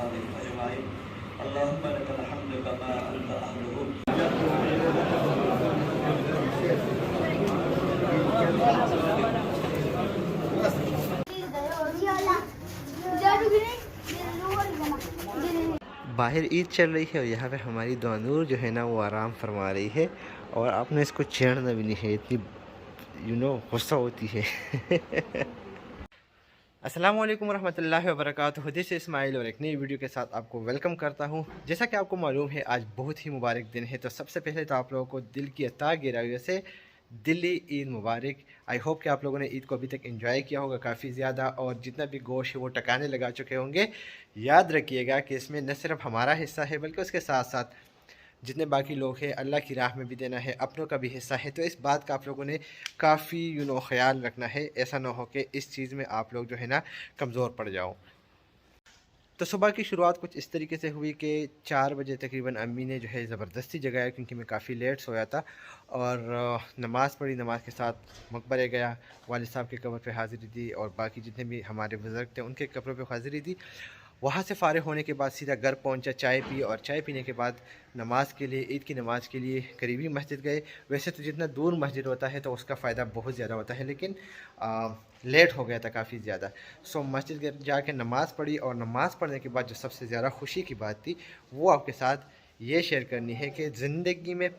वासहाबिहि अजमाइन। अल्लाहुम्मा लकल हम्दु कमा अंता अहलुहु। बाहर ईद चल रही है और यहाँ पे हमारी दानूर जो है ना वो आराम फरमा रही है और आपने इसको छेड़ना भी नहीं है, इतनी गुस्सा होती है। अस्सलामु अलैकुम वरहमतुल्लाहि वबरकातुहू। दिस इज़ इस्माइल और एक नई वीडियो के साथ आपको वेलकम करता हूँ। जैसा कि आपको मालूम है आज बहुत ही मुबारक दिन है, तो सबसे पहले तो आप लोगों को दिल की अता गहराइयों से दिल्ली ईद मुबारक। आई होप कि आप लोगों ने ईद को अभी तक एंजॉय किया होगा काफ़ी ज़्यादा, और जितना भी गोश्त है वो टकाने लगा चुके होंगे। याद रखिएगा कि इसमें न सिर्फ हमारा हिस्सा है बल्कि उसके साथ साथ जितने बाकी लोग हैं अल्लाह की राह में भी देना है, अपनों का भी हिस्सा है। तो इस बात का आप लोगों ने काफ़ी ख्याल रखना है, ऐसा ना हो कि इस चीज़ में आप लोग जो है ना कमज़ोर पड़ जाओ। तो सुबह की शुरुआत कुछ इस तरीके से हुई कि 4 बजे तकरीबन अम्मी ने जो है ज़बरदस्ती जगाया, क्योंकि मैं काफ़ी लेट सोया था, और नमाज़ पढ़ी। नमाज के साथ मकबरे गया, वालिद साहब के कब्र पे हाज़िरी दी और बाकी जितने भी हमारे बुज़ुर्ग थे उनके कब्रों पे हाज़िरी दी। वहाँ से फ़ारिग होने के बाद सीधा घर पहुँचा, चाय पी, और चाय पीने के बाद नमाज़ के लिए, ईद की नमाज़ के लिए करीबी मस्जिद गए। वैसे तो जितना दूर मस्जिद होता है तो उसका फ़ायदा बहुत ज़्यादा होता है, लेकिन लेट हो गया था काफ़ी ज़्यादा। सो मस्जिद जाके नमाज़ पढ़ी, और नमाज़ पढ़ने के बाद जो सबसे ज़्यादा खुशी की बात थी वो आपके साथ ये शेयर करनी है कि ज़िंदगी में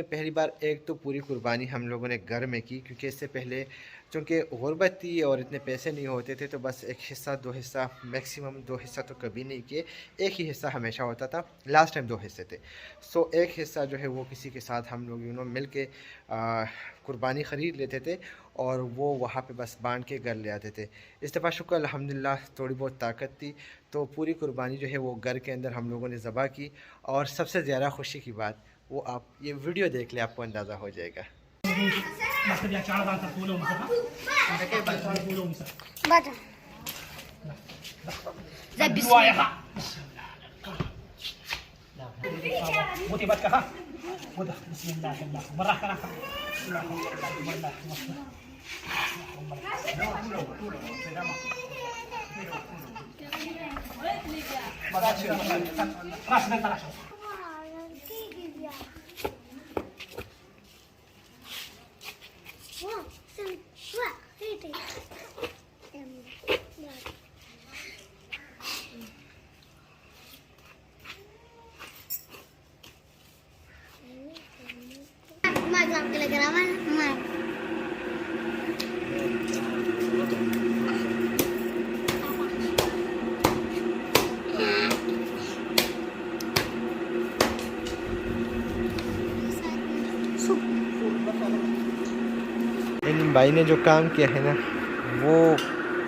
पहली बार एक तो पूरी कुर्बानी हम लोगों ने घर में की, क्योंकि इससे पहले चूँकि गुर्बत थी और इतने पैसे नहीं होते थे, तो बस एक हिस्सा 2 हिस्सा, मैक्सिमम 2 हिस्सा तो कभी नहीं किए, एक ही हिस्सा हमेशा होता था। लास्ट टाइम 2 हिस्से थे। सो एक हिस्सा जो है वो किसी के साथ हम लोग मिल के कुर्बानी ख़रीद लेते थे और वो वहाँ पे बस बांध के घर ले आते थे। इस दफ़ा शुक्र अल्हम्दुलिल्लाह थोड़ी बहुत ताकत थी, तो पूरी कुर्बानी जो है वो घर के अंदर हम लोगों ने ज़बह की। और सबसे ज़्यादा खुशी की बात वो आप ये वीडियो देख ले, आपको अंदाज़ा हो जाएगा। इन भाई ने जो काम किया है ना वो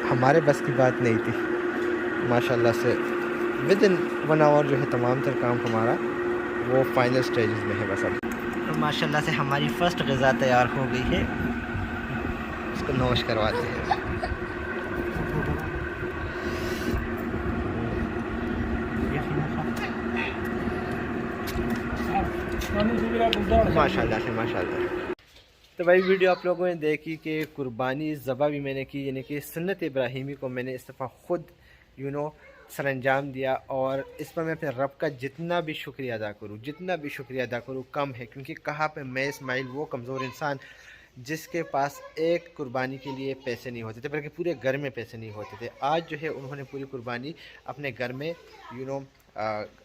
हमारे बस की बात नहीं थी। माशाल्लाह से विद इन 1 आवर जो है तमाम तर काम हमारा वो फाइनल स्टेजेस में है बस अब। तो माशाल्लाह से हमारी फ़र्स्ट ग़िज़ा तैयार हो गई है, इसको नोश करवाते हैं। माशाल्लाह से माशाल्लाह। तो भाई वीडियो आप लोगों ने देखी कि कुर्बानी ज़बह भी मैंने की, यानी कि सुन्नत इब्राहिमी को मैंने इस दफ़ा ख़ुद सर अंजाम दिया। और इस पर मैं अपने रब का जितना भी शुक्रिया अदा करूँ कम है, क्योंकि कहाँ पे मैं इस्माइल वो कमज़ोर इंसान जिसके पास एक कुर्बानी के लिए पैसे नहीं होते थे, बल्कि पूरे घर में पैसे नहीं होते थे। आज जो है उन्होंने पूरी कुर्बानी अपने घर में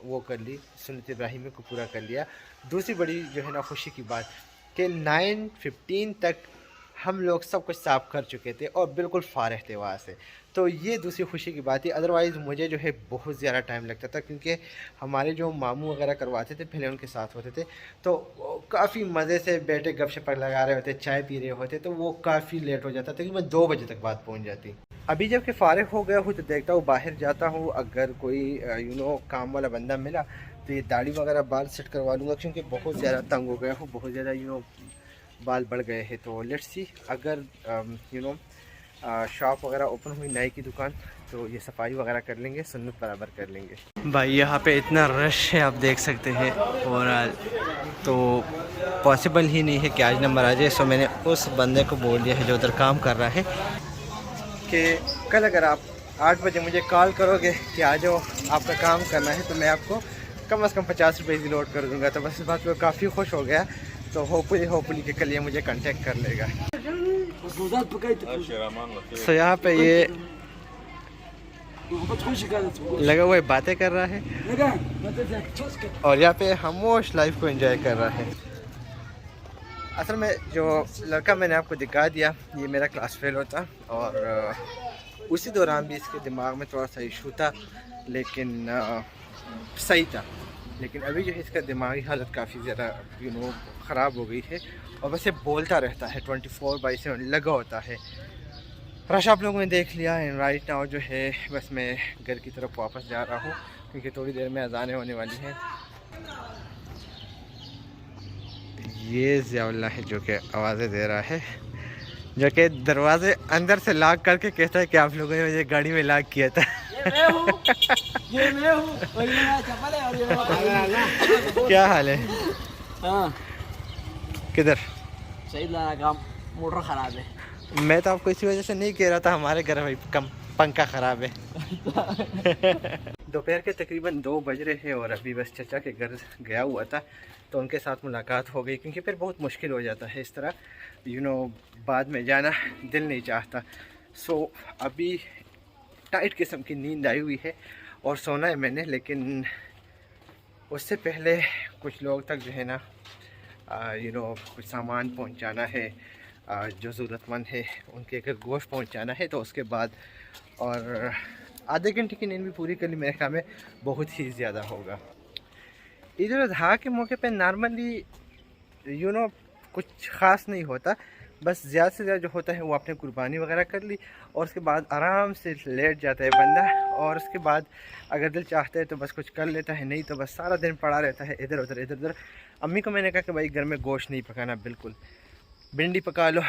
वो कर ली, सुन्नत इब्राहिमी को पूरा कर लिया। दूसरी बड़ी जो है ना खुशी की बात कि 9:15 तक हम लोग सब कुछ साफ़ कर चुके थे और बिल्कुल फ़ारिग थे वहाँ से। तो ये दूसरी खुशी की बात थी। अदरवाइज़ मुझे जो है बहुत ज़्यादा टाइम लगता था, क्योंकि हमारे जो मामू वगैरह करवाते थे पहले उनके साथ होते थे, तो काफ़ी मज़े से बैठे गपशप लगा रहे होते, चाय पी रहे होते, तो वो काफ़ी लेट हो जाता था कि मैं 2 बजे तक बात पहुँच जाती। अभी जब कि फ़ारिग हो गया हूँ तो देखता हूँ बाहर जाता हूँ, अगर कोई काम वाला बंदा मिला तो ये दाढ़ी वगैरह बाल सेट करवा लूँगा, क्योंकि बहुत ज़्यादा तंग हो गया हूँ, बहुत ज़्यादा बाल बढ़ गए हैं। तो लेट्स सी, अगर शॉप वगैरह ओपन हुई नाई की दुकान तो ये सफाई वगैरह कर लेंगे, सुन्नत बराबर कर लेंगे। भाई यहाँ पे इतना रश है आप देख सकते हैं, और तो पॉसिबल ही नहीं है कि आज नंबर आ जाए। सो मैंने उस बंदे को बोल दिया है जो उधर काम कर रहा है कि कल अगर आप 8 बजे मुझे कॉल करोगे कि आ जाओ आपका काम करना है, तो मैं आपको कम से कम 50 रुपये की लोड कर दूँगा। तो बस इस बात पर काफ़ी खुश हो गया। तो होपफुली कि कल ये मुझे कांटेक्ट कर लेगा। सो यहाँ पे ये लगा हुआ है, बातें कर रहा है और यहाँ पे खामोश लाइफ को एंजॉय कर रहा है। असल में जो लड़का मैंने आपको दिखा दिया, ये मेरा क्लास फेल होता और उसी दौरान भी इसके दिमाग में थोड़ा सा इशू था, लेकिन सही था। लेकिन अभी जो है इसका दिमागी हालत काफ़ी ज़्यादा ख़राब हो गई है और बस ये बोलता रहता है 24/7 लगा होता है। रश आप लोगों ने देख लिया। एंड राइट नाउ जो है बस मैं घर की तरफ वापस जा रहा हूँ क्योंकि थोड़ी देर में अज़ानें होने वाली हैं। ये ज़ियाउल्लाह है जो कि आवाज़ें दे रहा है, जो कि दरवाजे अंदर से लॉक करके कहता है कि आप लोगों ने मुझे गाड़ी में लॉक किया था। ये मैं हूँ और ये मेरा चप्पल है और ये मेरा क्या हाल है? हाँ किधर? सही लगा काम, मोटर ख़राब है। मैं तो आपको इसी वजह से नहीं कह रहा था, हमारे घर में कम पंखा ख़राब है। दोपहर के तकरीबन 2 बज रहे हैं और अभी बस चचा के घर गया हुआ था तो उनके साथ मुलाकात हो गई, क्योंकि फिर बहुत मुश्किल हो जाता है इस तरह बाद में जाना दिल नहीं चाहता। सो अभी टाइट किस्म की नींद आई हुई है और सोना है मैंने, लेकिन उससे पहले कुछ लोग तक जो है ना कुछ सामान पहुंचाना है जो ज़रूरतमंद है, उनके अगर गोश्त पहुंचाना है तो उसके बाद, और आधे घंटे की नींद भी पूरी कर ली मेरे ख्याल में बहुत ही ज़्यादा होगा। ईद उल अज़हा के मौके पे नॉर्मली कुछ ख़ास नहीं होता, बस ज़्यादा से ज़्यादा जो होता है वो आपने कुर्बानी वगैरह कर ली और उसके बाद आराम से लेट जाता है बंदा, और उसके बाद अगर दिल चाहता है तो बस कुछ कर लेता है, नहीं तो बस सारा दिन पड़ा रहता है इधर उधर। अम्मी को मैंने कहा कि भाई घर में गोश्त नहीं पकाना, बिल्कुल भिंडी पका लो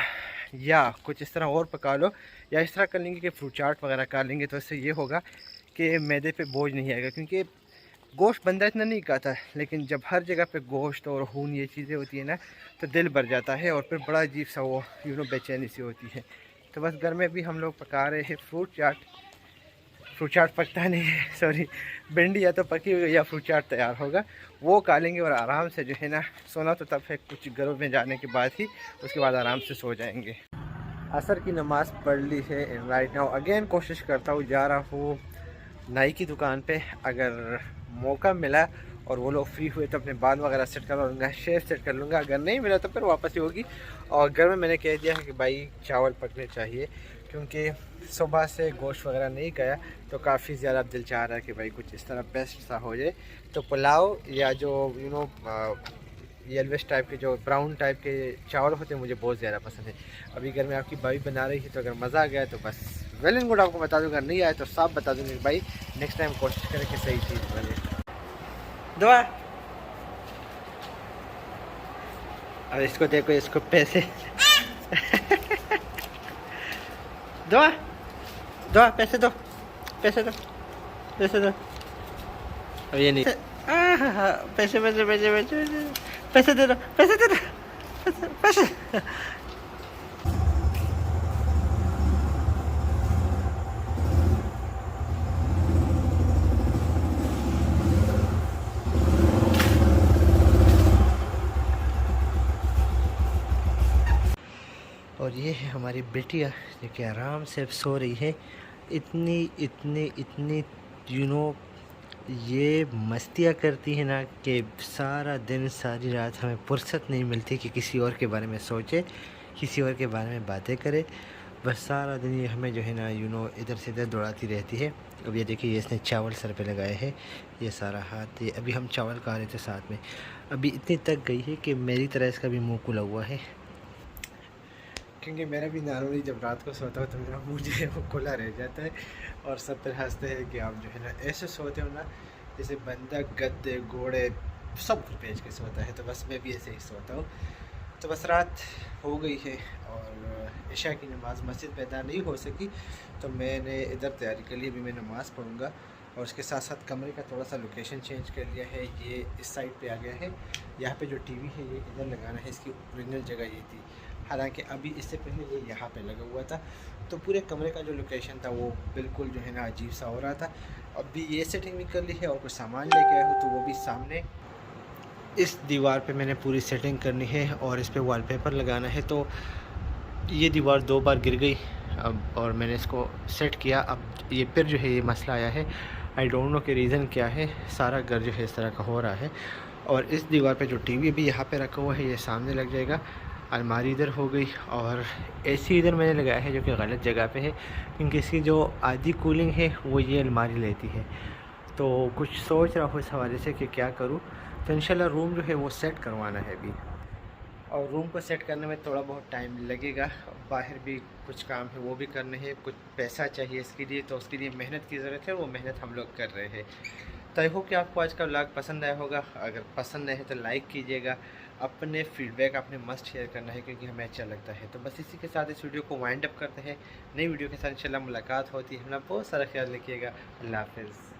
या कुछ इस तरह और पका लो, या इस तरह कर लेंगे कि फ्रूट चाट वगैरह कर लेंगे, तो इससे ये होगा कि मैदे पे बोझ नहीं आएगा। क्योंकि गोश्त बंदा इतना नहीं खाता, लेकिन जब हर जगह पे गोश्त और खून ये चीज़ें होती है ना तो दिल भर जाता है और फिर बड़ा अजीब सा वो बेचैनी सी होती है। तो बस घर में भी हम लोग पका रहे हैं फ्रूट चाट पकता नहीं है, सॉरी भिंडी या तो पकी हुई या फ्रूट चाट तैयार होगा, वो खा लेंगे और आराम से जो है ना सोना तो तब है कुछ घरों में जाने के बाद ही, उसके बाद आराम से सो जाएंगे। असर की नमाज़ पढ़ ली है। राइट नाउ अगेन कोशिश करता हूँ, जा रहा हूँ नाई की दुकान पे, अगर मौका मिला और वो लोग फ्री हुए तो अपने बाल वगैरह सेट कर लूँगा, शेव सेट कर लूँगा, अगर नहीं मिला तो फिर वापस ही होगी। और घर में मैंने कह दिया है कि भाई चावल पकने चाहिए, क्योंकि सुबह से गोश्त वगैरह नहीं गया तो काफ़ी ज़्यादा दिल चाह रहा है कि भाई कुछ इस तरह बेस्ट सा हो जाए। तो पुलाव या जो येल्वेश टाइप के जो ब्राउन टाइप के चावल होते हैं मुझे बहुत ज़्यादा पसंद है। अभी घर में आपकी भाई बना रही है, तो अगर मज़ा आ गया तो बस वेल एंड गुड आपको बता दूँगा, नहीं आया तो साफ बता दूँगी भाई नेक्स्ट टाइम कोशिश करें कि सही चीज़ बने। दुआ अब इसको देखो, इसको पैसे दुआ पैसे दो अब ये नहीं पैसे दे दो पैसे। और ये है हमारी बेटियाँ जो कि आराम से सो रही है। इतनी ये मस्तियाँ करती है ना कि सारा दिन सारी रात हमें फुर्सत नहीं मिलती कि किसी और के बारे में सोचे, किसी और के बारे में बातें करे। बस सारा दिन ये हमें जो है ना इधर से इधर दौड़ाती रहती है। अब ये देखिए, ये इसने चावल सर पे लगाए हैं, ये सारा हाथ, ये अभी हम चावल खा रहे थे साथ में। अभी इतनी तक गई है कि मेरी तरह इसका भी मुँह खुला हुआ है, क्योंकि मेरा भी नॉर्मली जब रात को सोता हूँ तो मेरा मुँह जो है वो खुला रह जाता है और सब फिर हंसते हैं कि आप जो है ना ऐसे सोते हो ना जैसे बंदा गद्दे घोड़े सब कुछ बेच के सोता है। तो बस मैं भी ऐसे ही सोता हूँ। तो बस रात हो गई है और इशा की नमाज़ मस्जिद में अदा नहीं हो सकी, तो मैंने इधर तैयारी कर ली। अभी मैं नमाज़ पढ़ूँगा और उसके साथ साथ कमरे का थोड़ा सा लोकेशन चेंज कर लिया है। ये इस साइड पे आ गया है, यहाँ पे जो टीवी है ये इधर लगाना है, इसकी ओरिजिनल जगह ये थी। हालांकि अभी इससे पहले ये यहाँ पे लगा हुआ था, तो पूरे कमरे का जो लोकेशन था वो बिल्कुल जो है ना अजीब सा हो रहा था। अभी ये सेटिंग भी कर ली है और कुछ सामान लेके आया हूँ, तो वो भी सामने इस दीवार पे मैंने पूरी सेटिंग करनी है और इस पे वॉलपेपर लगाना है। तो ये दीवार 2 बार गिर गई अब, और मैंने इसको सेट किया। अब ये फिर जो है ये मसला आया है, आई डोंट नो कि रीज़न क्या है, सारा घर जो है इस तरह का हो रहा है। और इस दीवार पे जो टीवी भी यहाँ पे रखा हुआ है ये सामने लग जाएगा। अलमारी इधर हो गई और एसी इधर मैंने लगाया है जो कि गलत जगह पे है, क्योंकि इसकी जो आधी कूलिंग है वो ये अलमारी लेती है। तो कुछ सोच रहा हूँ इस हवाले से कि क्या करूँ। तो इंशाल्लाह रूम जो है वो सेट करवाना है अभी, और रूम को सेट करने में थोड़ा बहुत टाइम लगेगा। बाहर भी कुछ काम है वो भी करने हैं, कुछ पैसा चाहिए इसके लिए, तो उसके लिए मेहनत की ज़रूरत है, वो मेहनत हम लोग कर रहे हैं। तो आई होप कि आपको आज का व्लॉग पसंद आया होगा। अगर पसंद आए तो लाइक कीजिएगा, अपने फीडबैक आपने मस्ट शेयर करना है क्योंकि हमें अच्छा लगता है। तो बस इसी के साथ इस वीडियो को वाइंड अप करते हैं। नई वीडियो के साथ इंशाल्लाह मुलाकात होती है। अपना बहुत सारा ख्याल रखिएगा। अल्लाह हाफ़िज़।